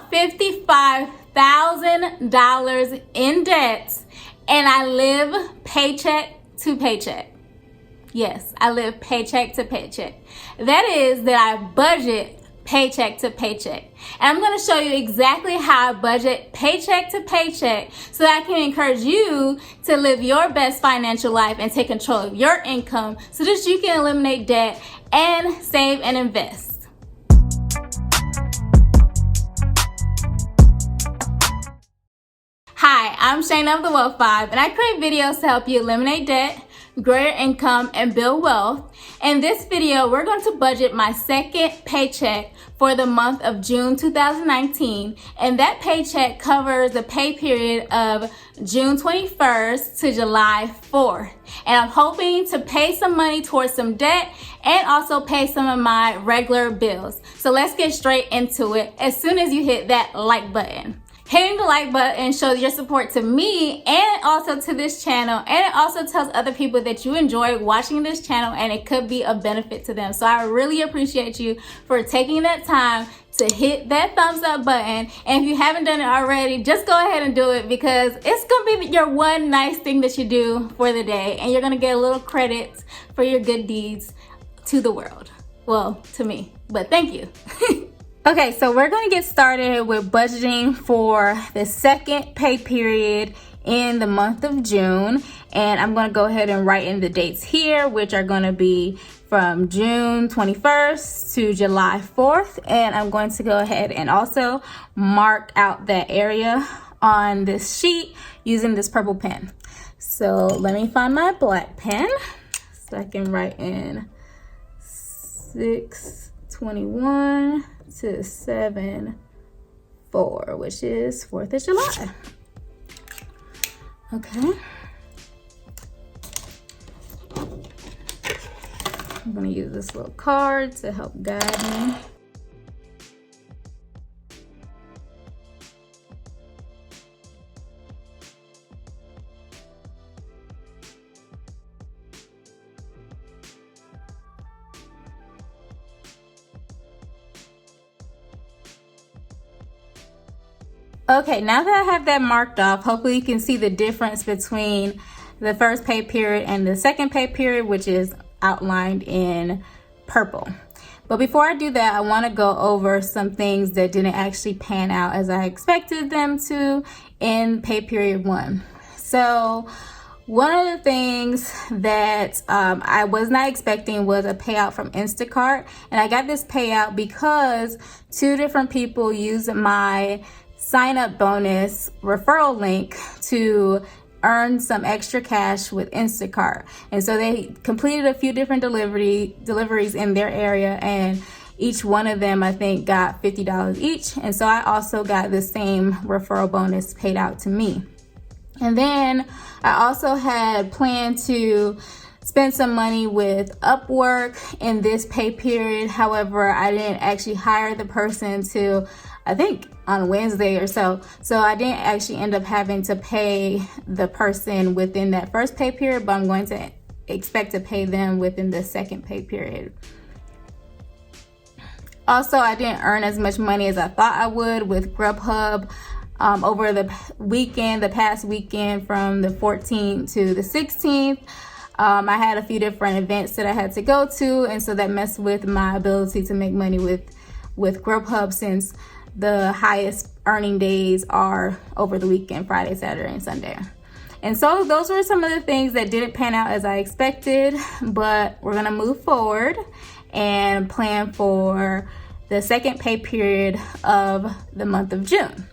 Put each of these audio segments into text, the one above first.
about $55,000 in debt, and I live paycheck to paycheck. Yes, I live paycheck to paycheck. That is that I budget paycheck to paycheck. And I'm going to show you exactly how I budget paycheck to paycheck so that I can encourage you to live your best financial life and take control of your income so that you can eliminate debt and save and invest. Hi, I'm SHANA of the Wealth Vibe, and I create videos to help you eliminate debt, grow your income, and build wealth. In this video, we're going to budget my second paycheck for the month of June 2019, and that paycheck covers the pay period of June 21st to July 4th. And I'm hoping to pay some money towards some debt and also pay some of my regular bills. So let's get straight into it as soon as you hit that like button. Hitting the like button shows your support to me and also to this channel, and it also tells other people that you enjoy watching this channel and it could be a benefit to them. So I really appreciate you for taking that time to hit that thumbs up button. And if you haven't done it already, just go ahead and do it, because it's gonna be your one nice thing that you do for the day, and you're gonna get a little credit for your good deeds to the world. Well, to me, but thank you. Okay, so we're going to get started with budgeting for the second pay period in the month of June. And I'm going to go ahead and write in the dates here, which are going to be from June 21st to July 4th. And I'm going to go ahead and also mark out that area on this sheet using this purple pen. So let me find my black pen so I can write in 6/21 to 7/4, which is 4th of July. Okay. I'm gonna use this little card to help guide me. Okay, now that I have that marked off, hopefully you can see the difference between the first pay period and the second pay period, which is outlined in purple. But before I do that, I want to go over some things that didn't actually pan out as I expected them to in pay period 1. So one of the things that I was not expecting was a payout from Instacart. And I got this payout because 2 different people used my sign up bonus referral link to earn some extra cash with Instacart. And so they completed a few different deliveries in their area, and each one of them I think got $50 each. And so I also got the same referral bonus paid out to me. And then I also had planned to spend some money with Upwork in this pay period. However, I didn't actually hire the person till I think on Wednesday or so. So I didn't actually end up having to pay the person within that first pay period, but I'm going to expect to pay them within the second pay period. Also, I didn't earn as much money as I thought I would with Grubhub over the weekend, the past weekend from the 14th to the 16th. I had a few different events that I had to go to, and so that messed with my ability to make money with Grubhub, since the highest earning days are over the weekend, Friday, Saturday, and Sunday. And so those were some of the things that didn't pan out as I expected, but we're gonna move forward and plan for the second pay period of the month of June.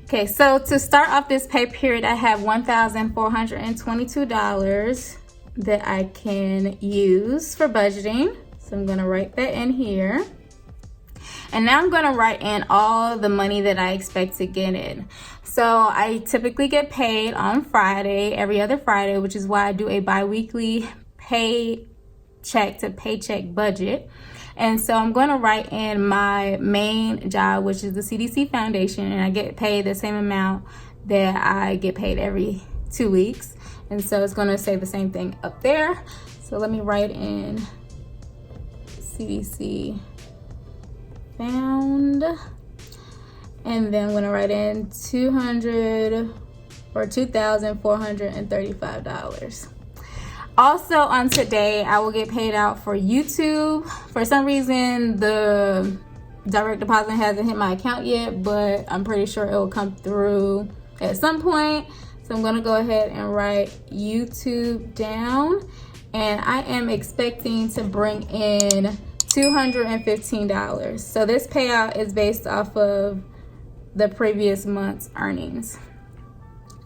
Okay, so to start off this pay period, I have $1,422 that I can use for budgeting. So I'm gonna write that in here. And now I'm gonna write in all the money that I expect to get in. So I typically get paid on Friday, every other Friday, which is why I do a bi-weekly paycheck to paycheck budget. And so I'm going to write in my main job, which is the CDC Foundation, and I get paid the same amount that I get paid every 2 weeks. And so it's going to say the same thing up there. So let me write in CDC found. And then I'm gonna write in $2,435. Also on today, I will get paid out for YouTube. For some reason, the direct deposit hasn't hit my account yet, but I'm pretty sure it will come through at some point. So I'm gonna go ahead and write YouTube down. And I am expecting to bring in $215. So this payout is based off of the previous month's earnings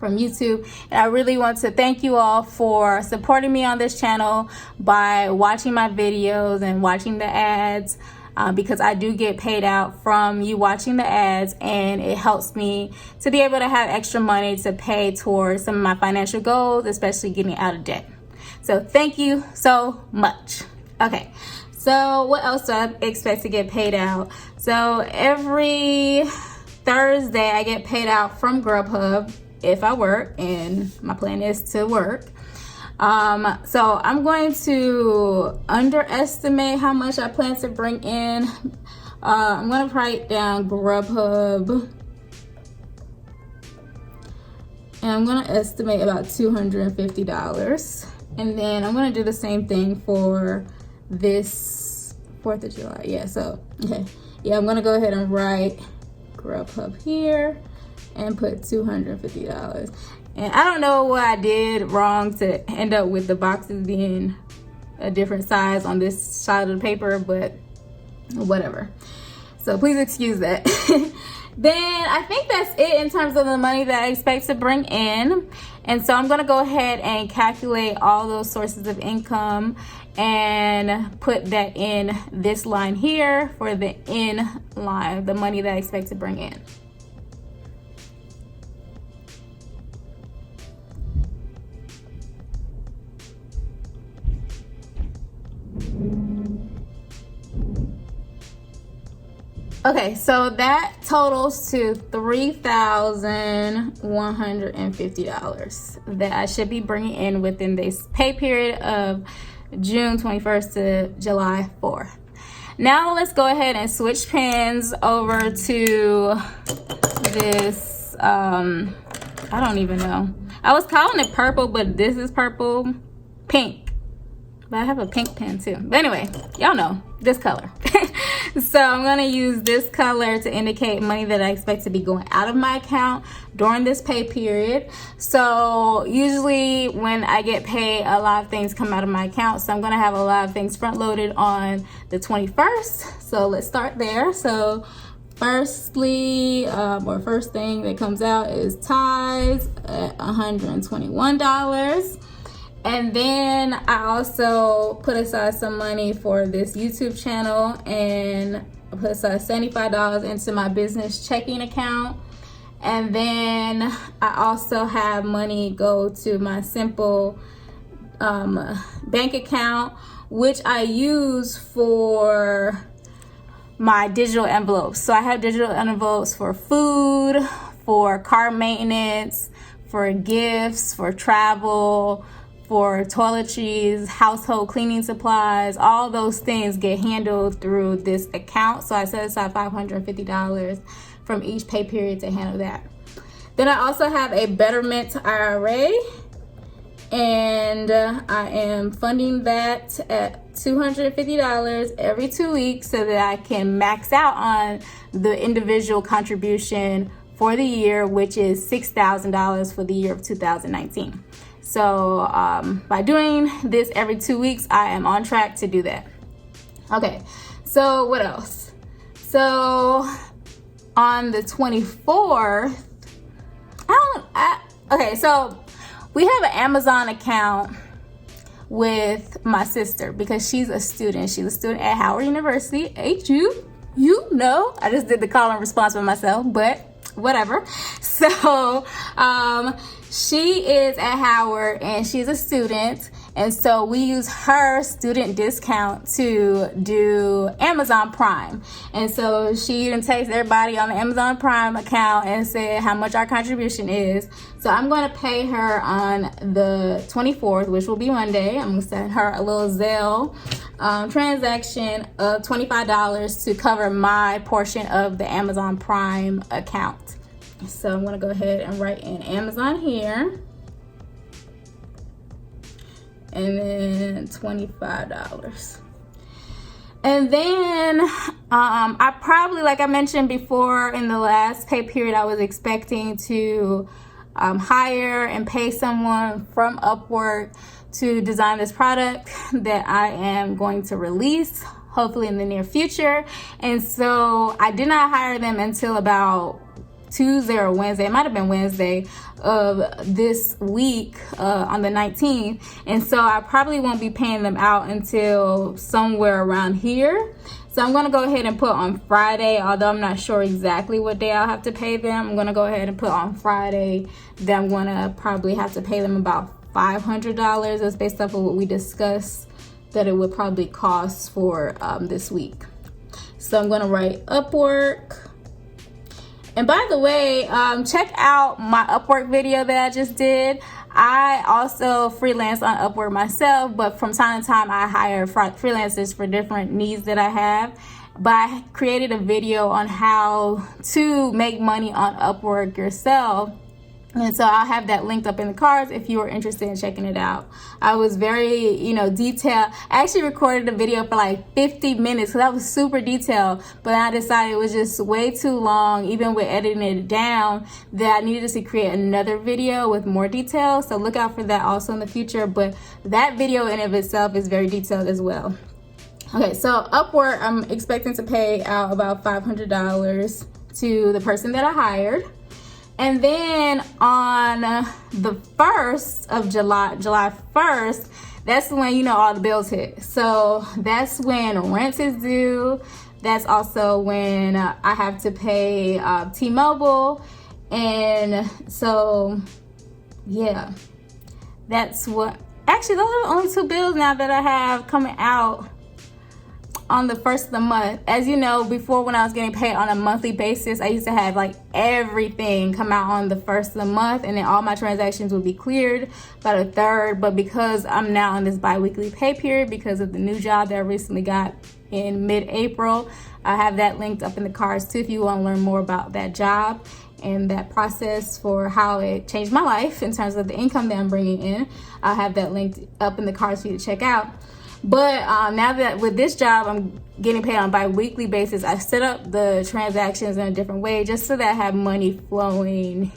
from YouTube. And I really want to thank you all for supporting me on this channel by watching my videos and watching the ads, because I do get paid out from you watching the ads, and it helps me to be able to have extra money to pay towards some of my financial goals, especially getting out of debt. So thank you so much. Okay, so what else do I expect to get paid out? So every Thursday I get paid out from Grubhub if I work, and my plan is to work. So I'm going to underestimate how much I plan to bring in. I'm going to write down Grubhub, and I'm going to estimate about $250. And then I'm going to do the same thing for this 4th of July. Yeah, so, okay. Yeah, I'm going to go ahead and write Grubhub here and put $250. And I don't know what I did wrong to end up with the boxes being a different size on this side of the paper, but whatever. So please excuse that. Then I think that's it in terms of the money that I expect to bring in. And so I'm going to go ahead and calculate all those sources of income and put that in this line here for the in line, the money that I expect to bring in. Okay, so that totals to $3,150 that I should be bringing in within this pay period of June 21st to July 4th. Now let's go ahead and switch pens over to this, I don't even know. I was calling it purple, but this is purple, pink. But I have a pink pen too. But anyway, y'all know this color. So I'm gonna use this color to indicate money that I expect to be going out of my account during this pay period. So usually when I get paid, a lot of things come out of my account. So I'm gonna have a lot of things front loaded on the 21st. So let's start there. So firstly, first thing that comes out is tithes at $121. And then I also put aside some money for this YouTube channel, and I put aside $75 into my business checking account. And then I also have money go to my simple bank account, which I use for my digital envelopes. So I have digital envelopes for food, for car maintenance, for gifts, for travel, for toiletries, household cleaning supplies. All those things get handled through this account. So I set aside $550 from each pay period to handle that. Then I also have a Betterment IRA, and I am funding that at $250 every 2 weeks so that I can max out on the individual contribution for the year, which is $6,000 for the year of 2019. So by doing this every 2 weeks, I am on track to do that. Okay, so what else? So on the 24th, okay, so we have an Amazon account with my sister because she's a student. She's a student at Howard University, HU. You know, I just did the call and response for myself, but whatever. So she is at Howard and she's a student, and so we use her student discount to do Amazon Prime. And so she even texted everybody on the Amazon Prime account and said how much our contribution is. So I'm going to pay her on the 24th, which will be Monday. I'm going to send her a little Zelle transaction of $25 to cover my portion of the Amazon Prime account. So I'm gonna go ahead and write in Amazon here, and then $25. And then I probably, like I mentioned before in the last pay period, I was expecting to hire and pay someone from Upwork to design this product that I am going to release hopefully in the near future. And so I did not hire them until about Tuesday or Wednesday. It might have been Wednesday of this week, on the 19th. And so I probably won't be paying them out until somewhere around here. So I'm gonna go ahead and put on Friday, although I'm not sure exactly what day I'll have to pay them. I'm gonna go ahead and put on Friday that I'm gonna probably have to pay them about $500. That's based off of what we discussed that it would probably cost for this week. So I'm gonna write Upwork. And by the way, check out my Upwork video that I just did. I also freelance on Upwork myself, but from time to time I hire freelancers for different needs that I have. But I created a video on how to make money on Upwork yourself. And so I'll have that linked up in the cards if you are interested in checking it out. I was very, detailed. I actually recorded a video for like 50 minutes because I was super detailed, but I decided it was just way too long, even with editing it down, that I needed to create another video with more detail. So look out for that also in the future. But that video in of itself is very detailed as well. Okay, so Upwork, I'm expecting to pay out about $500 to the person that I hired. And then on the 1st of July 1st, that's when, all the bills hit. So that's when rent is due. That's also when I have to pay T-Mobile. And so, yeah, that's what, actually, those are the only two bills now that I have coming out on the 1st of the month. As you know, before when I was getting paid on a monthly basis, I used to have like everything come out on the 1st of the month, and then all my transactions would be cleared by the 3rd. But because I'm now on this bi-weekly pay period because of the new job that I recently got in mid-April, I have that linked up in the cards too if you want to learn more about that job and that process for how it changed my life in terms of the income that I'm bringing in. I'll have that linked up in the cards for you to check out. But now that with this job, I'm getting paid on a bi-weekly basis, I set up the transactions in a different way just so that I have money flowing,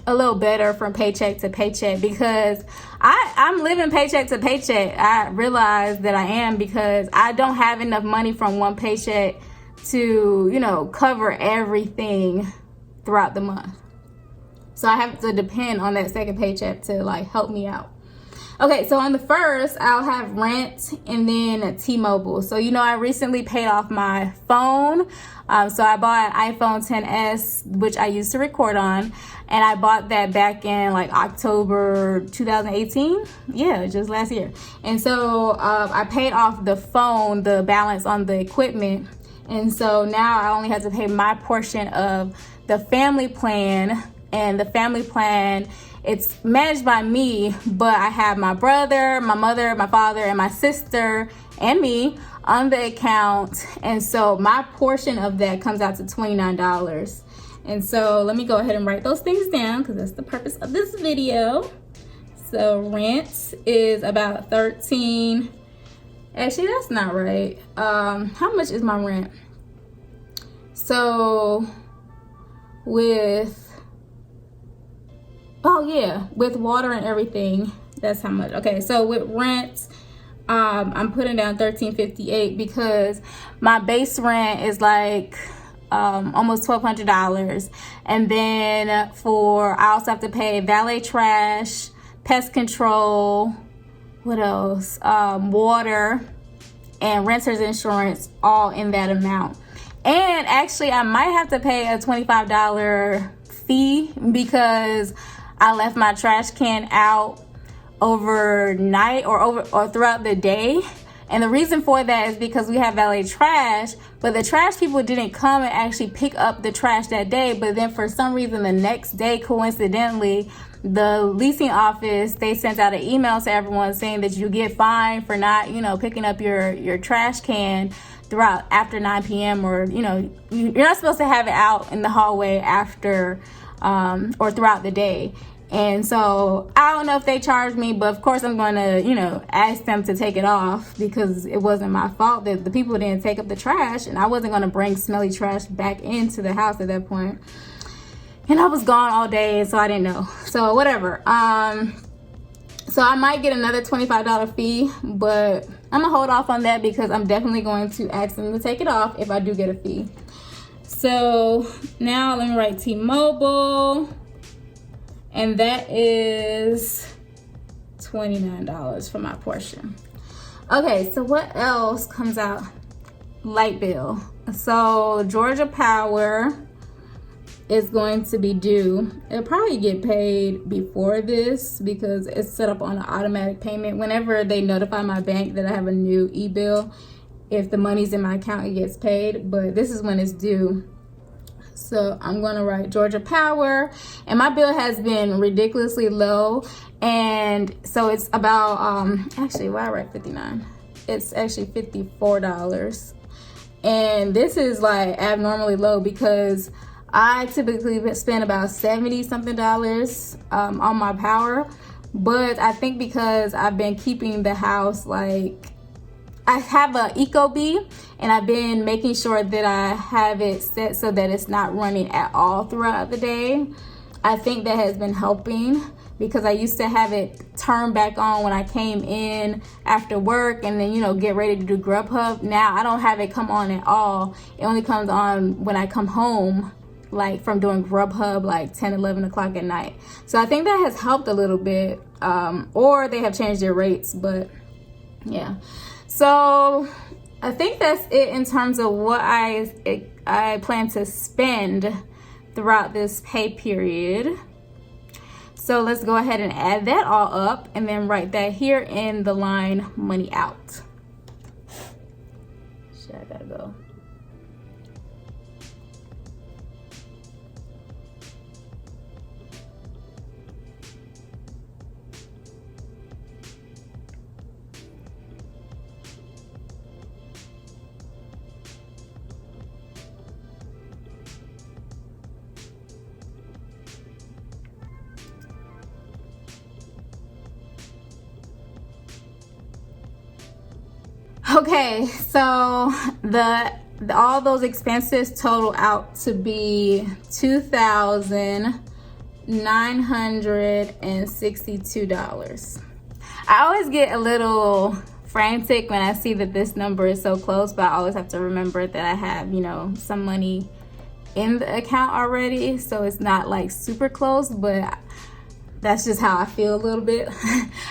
a little better from paycheck to paycheck, because I'm living paycheck to paycheck. I realize that I am, because I don't have enough money from one paycheck to, cover everything throughout the month. So I have to depend on that second paycheck to help me out. Okay, so on the 1st, I'll have rent and then T-Mobile. So, I recently paid off my phone. So I bought an iPhone XS, which I used to record on. And I bought that back in October 2018. Yeah, just last year. And so I paid off the phone, the balance on the equipment. And so now I only have to pay my portion of the family plan. And the family plan, it's managed by me, but I have my brother, my mother, my father, and my sister, and me on the account. And so my portion of that comes out to $29. And so let me go ahead and write those things down, because that's the purpose of this video. So rent is about 13. Actually, that's not right. How much is my rent? So with water and everything, that's how much. Okay, so with rent, I'm putting down $13.58 because my base rent is almost $1,200, and then I also have to pay valet trash, pest control, what else, water, and renter's insurance, all in that amount. And actually, I might have to pay a $25 fee because I left my trash can out overnight or throughout the day. And the reason for that is because we have valet trash, but the trash people didn't come and actually pick up the trash that day. But then for some reason the next day, coincidentally, the leasing office, they sent out an email to everyone saying that you get fined for not, picking up your trash can throughout after 9 p.m. or, you're not supposed to have it out in the hallway after or throughout the day. And so I don't know if they charged me, but of course I'm going to, ask them to take it off because it wasn't my fault that the people didn't take up the trash, and I wasn't going to bring smelly trash back into the house at that point. And I was gone all day, so I didn't know. So whatever. So I might get another $25 fee, but I'm going to hold off on that because I'm definitely going to ask them to take it off if I do get a fee. So now let me write T-Mobile. And that is $29 for my portion. Okay, so what else comes out? Light bill. So Georgia Power is going to be due. It'll probably get paid before this because it's set up on an automatic payment. Whenever they notify my bank that I have a new e-bill, if the money's in my account, it gets paid. But this is when it's due. So I'm going to write Georgia Power, and my bill has been ridiculously low, and so it's about actually, why I write 59? It's actually $54, and this is like abnormally low because I typically spend about $70 something on my power, but I think because I've been keeping the house like, I have an Ecobee, and I've been making sure that I have it set so that it's not running at all throughout the day. I think that has been helping because I used to have it turn back on when I came in after work and then, get ready to do Grubhub. Now I don't have it come on at all. It only comes on when I come home, like from doing Grubhub, like 10, 11 o'clock at night. So I think that has helped a little bit, or they have changed their rates, but yeah. So I think that's it in terms of what I plan to spend throughout this pay period. So let's go ahead and add that all up and then write that here in the line money out. Shit, I gotta go. Okay, so all those expenses total out to be $2,962. I always get a little frantic when I see that this number is so close, but I always have to remember that I have, some money in the account already, so it's not like super close, but that's just how I feel a little bit.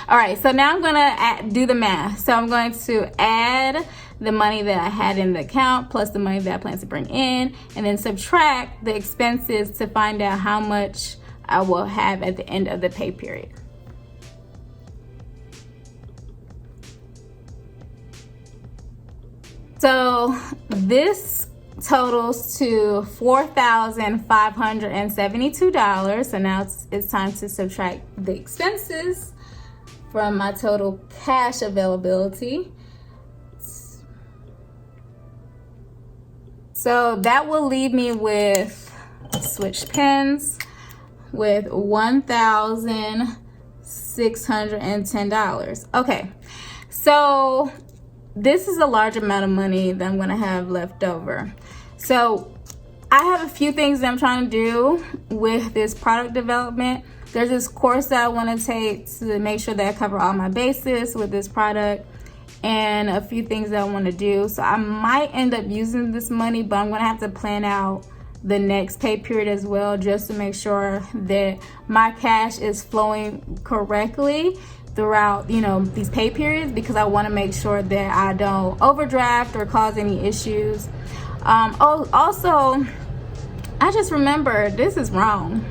All right, so now I'm gonna do the math. So I'm going to add the money that I had in the account plus the money that I plan to bring in, and then subtract the expenses to find out how much I will have at the end of the pay period. So this totals to $4,572. So now it's time to subtract the expenses from my total cash availability. So that will leave me with, switch pens, with $1,610. Okay, so this is a large amount of money that I'm gonna have left over. So I have a few things that I'm trying to do with this product development. There's this course that I want to take to make sure that I cover all my bases with this product, and a few things that I want to do. So I might end up using this money, but I'm gonna have to plan out the next pay period as well, just to make sure that my cash is flowing correctly throughout, these pay periods, because I want to make sure that I don't overdraft or cause any issues. Also, I just remembered this is wrong.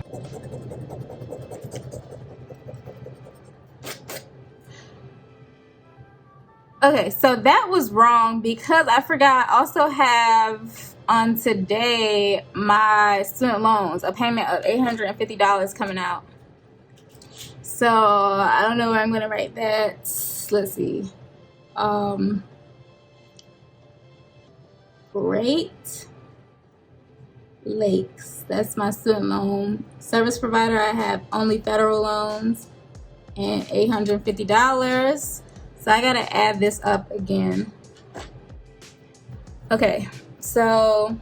Okay, so that was wrong because I forgot I also have on today my student loans, a payment of $850 coming out. So I don't know where I'm going to write that. Let's see. Great Lakes. That's my student loan. Service provider, I have only federal loans and $850. So I got to add this up again. Okay, so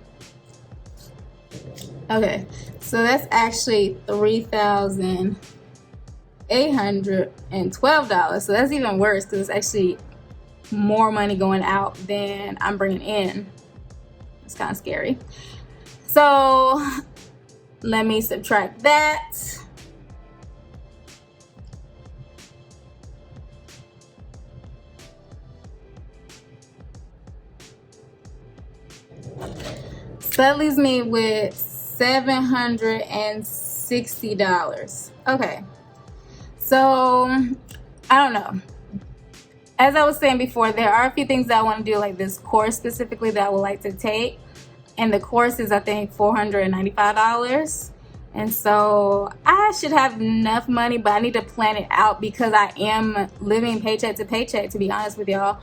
that's actually $3,812. So that's even worse because it's actually more money going out than I'm bringing in. It's kind of scary. So let me subtract that. So that leaves me with $760. Okay, so I don't know. As I was saying before, there are a few things that I want to do, like this course specifically that I would like to take. And the course is, I think, $495. And so I should have enough money, but I need to plan it out because I am living paycheck to paycheck, to be honest with y'all.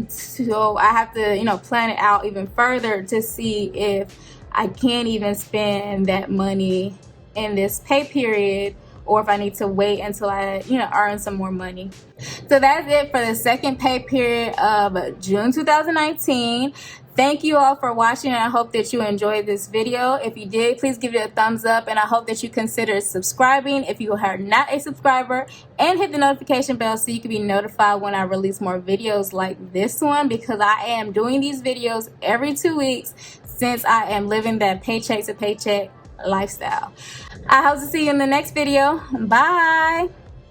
So I have to, plan it out even further to see if I can even spend that money in this pay period, or if I need to wait until I, earn some more money. So that's it for the second pay period of June 2019. Thank you all for watching, and I hope that you enjoyed this video. If you did, please give it a thumbs up, and I hope that you consider subscribing if you are not a subscriber, and hit the notification bell so you can be notified when I release more videos like this one, because I am doing these videos every 2 weeks since I am living that paycheck to paycheck lifestyle. I hope to see you in the next video. Bye.